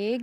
1